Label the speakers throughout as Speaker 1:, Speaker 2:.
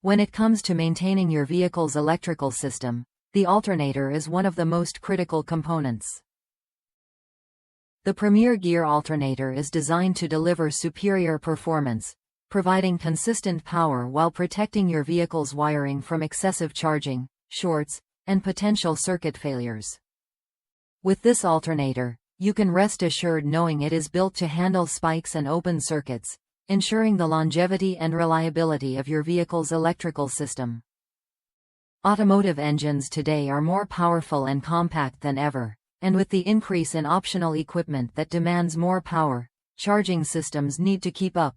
Speaker 1: When it comes to maintaining your vehicle's electrical system, the alternator is one of the most critical components. The Premier Gear Alternator is designed to deliver superior performance, providing consistent power while protecting your vehicle's wiring from excessive charging, shorts, and potential circuit failures. With this alternator, you can rest assured knowing it is built to handle spikes and open circuits, ensuring the longevity and reliability of your vehicle's electrical system. Automotive engines today are more powerful and compact than ever, and with the increase in optional equipment that demands more power, charging systems need to keep up.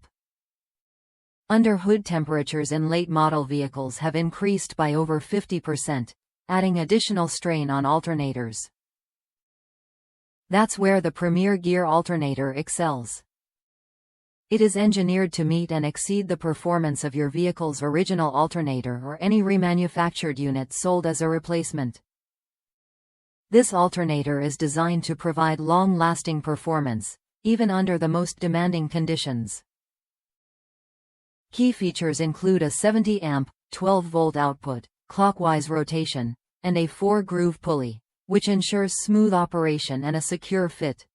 Speaker 1: Under-hood temperatures in late-model vehicles have increased by over 50%, adding additional strain on alternators. That's where the Premier Gear Alternator excels. It is engineered to meet and exceed the performance of your vehicle's original alternator or any remanufactured unit sold as a replacement. This alternator is designed to provide long-lasting performance, even under the most demanding conditions. Key features include a 70-amp, 12-volt output, clockwise rotation, and a 4-groove pulley, which ensures smooth operation and a secure fit.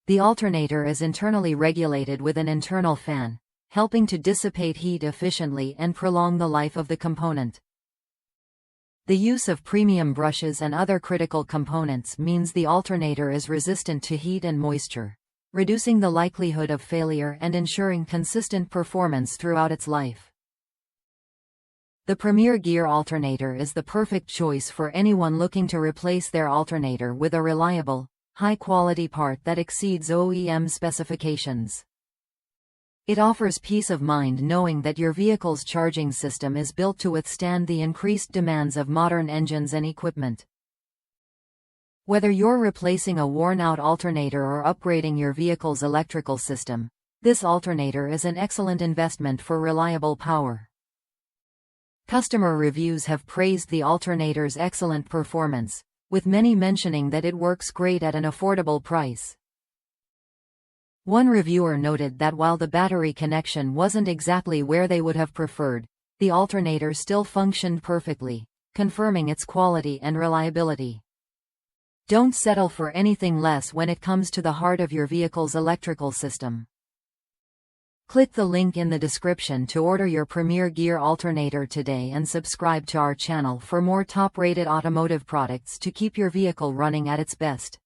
Speaker 1: The alternator is internally regulated with an internal fan, helping to dissipate heat efficiently and prolong the life of the component. The use of premium brushes and other critical components means the alternator is resistant to heat and moisture, reducing the likelihood of failure and ensuring consistent performance throughout its life. The Premier Gear Alternator is the perfect choice for anyone looking to replace their alternator with a reliable, high-quality part that exceeds OEM specifications. It offers peace of mind knowing that your vehicle's charging system is built to withstand the increased demands of modern engines and equipment. Whether you're replacing a worn-out alternator or upgrading your vehicle's electrical system, this alternator is an excellent investment for reliable power. Customer reviews have praised the alternator's excellent performance, with many mentioning that it works great at an affordable price. One reviewer noted that while the battery connection wasn't exactly where they would have preferred, the alternator still functioned perfectly, confirming its quality and reliability. Don't settle for anything less when it comes to the heart of your vehicle's electrical system. Click the link in the description to order your Premier Gear Alternator today and subscribe to our channel for more top-rated automotive products to keep your vehicle running at its best.